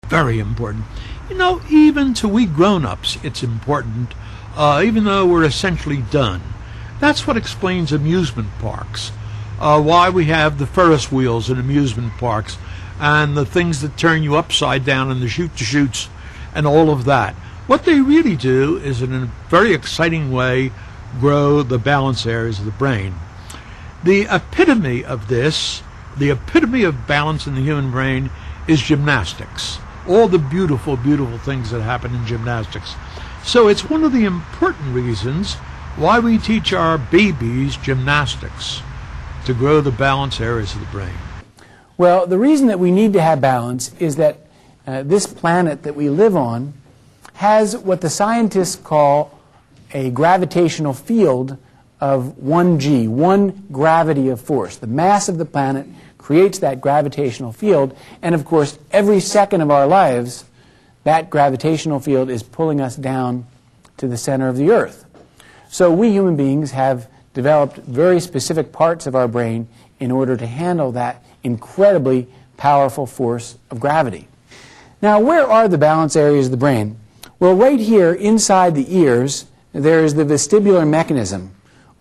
Very important. You know, even to we grown-ups, it's important, even though we're essentially done. That's what explains amusement parks. Why we have the Ferris wheels in amusement parks and the things that turn you upside down and the shoot-to-shoots and all of that. What they really do is, in a very exciting way, grow the balance areas of the brain. The epitome of this, the epitome of balance in the human brain, is gymnastics. All the beautiful, beautiful things that happen in gymnastics. So it's one of the important reasons why we teach our babies gymnastics, to grow the balance areas of the brain. Well, the reason that we need to have balance is that this planet that we live on has what the scientists call a gravitational field of 1g, one gravity of force. The mass of the planet creates that gravitational field, and of course every second of our lives that gravitational field is pulling us down to the center of the earth. So we human beings have developed very specific parts of our brain in order to handle that incredibly powerful force of gravity. Now, where are the balance areas of the brain? Well, right here inside the ears there is the vestibular mechanism,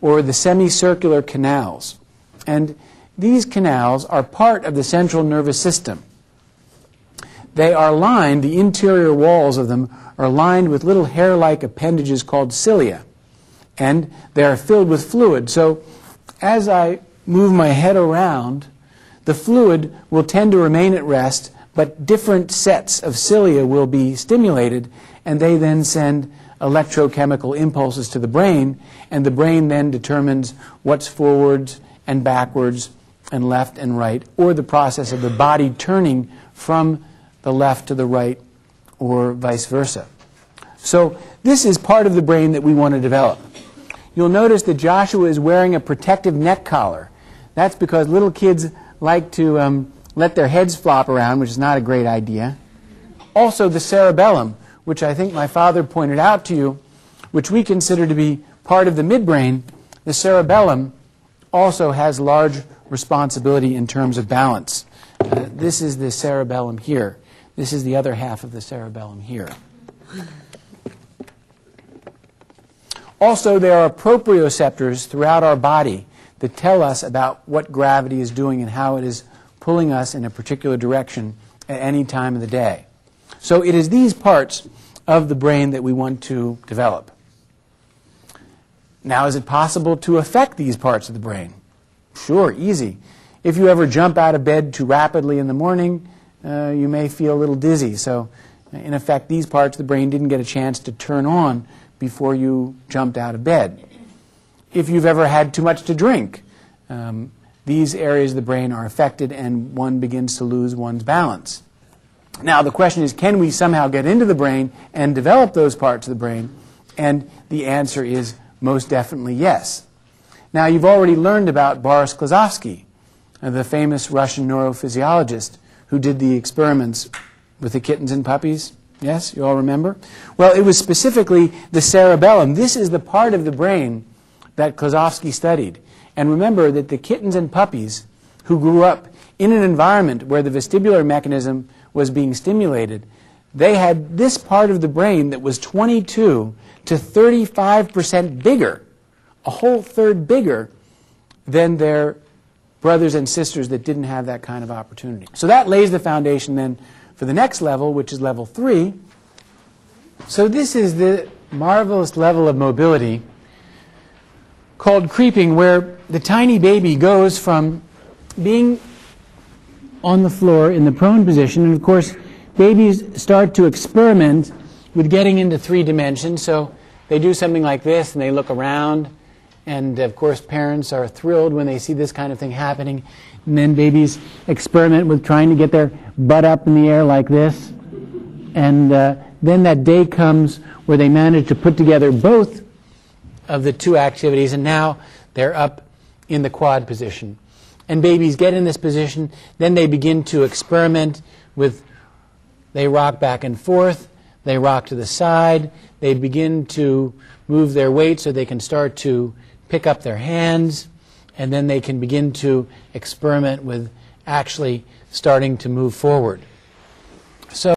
or the semicircular canals, and these canals are part of the central nervous system. They are lined, the interior walls of them are lined with little hair-like appendages called cilia, and they are filled with fluid. So as I move my head around, the fluid will tend to remain at rest, but different sets of cilia will be stimulated, and they then send electrochemical impulses to the brain, and the brain then determines what's forwards and backwards and left and right, or the process of the body turning from the left to the right, or vice versa. So this is part of the brain that we want to develop. You'll notice that Joshua is wearing a protective neck collar. That's because little kids like to let their heads flop around, which is not a great idea. Also the cerebellum, which I think my father pointed out to you, which we consider to be part of the midbrain. The cerebellum also has large responsibility in terms of balance. This is the cerebellum here. This is the other half of the cerebellum here. Also, there are proprioceptors throughout our body that tell us about what gravity is doing and how it is pulling us in a particular direction at any time of the day. So it is these parts of the brain that we want to develop. Now, is it possible to affect these parts of the brain? Sure, easy. If you ever jump out of bed too rapidly in the morning, you may feel a little dizzy. So, in effect, these parts of the brain didn't get a chance to turn on before you jumped out of bed. If you've ever had too much to drink, these areas of the brain are affected and one begins to lose one's balance. Now, the question is, can we somehow get into the brain and develop those parts of the brain? And the answer is most definitely yes. Now, you've already learned about Boris Klosovsky, the famous Russian neurophysiologist who did the experiments with the kittens and puppies. Yes, you all remember? Well, it was specifically the cerebellum. This is the part of the brain that Klosovsky studied. And remember that the kittens and puppies who grew up in an environment where the vestibular mechanism was being stimulated, they had this part of the brain that was 22 to 35% bigger, a whole third bigger than their brothers and sisters that didn't have that kind of opportunity. So that lays the foundation then for the next level, which is level 3. So this is the marvelous level of mobility called creeping, where the tiny baby goes from being on the floor in the prone position, and of course babies start to experiment with getting into 3 dimensions. So they do something like this and they look around, and of course parents are thrilled when they see this kind of thing happening. And then babies experiment with trying to get their butt up in the air like this, and then that day comes where they manage to put together both of the 2 activities, and now they're up in the quad position. And babies get in this position, then they begin to experiment with, they rock back and forth, they rock to the side, they begin to move their weight so they can start to pick up their hands, and then they can begin to experiment with actually starting to move forward. So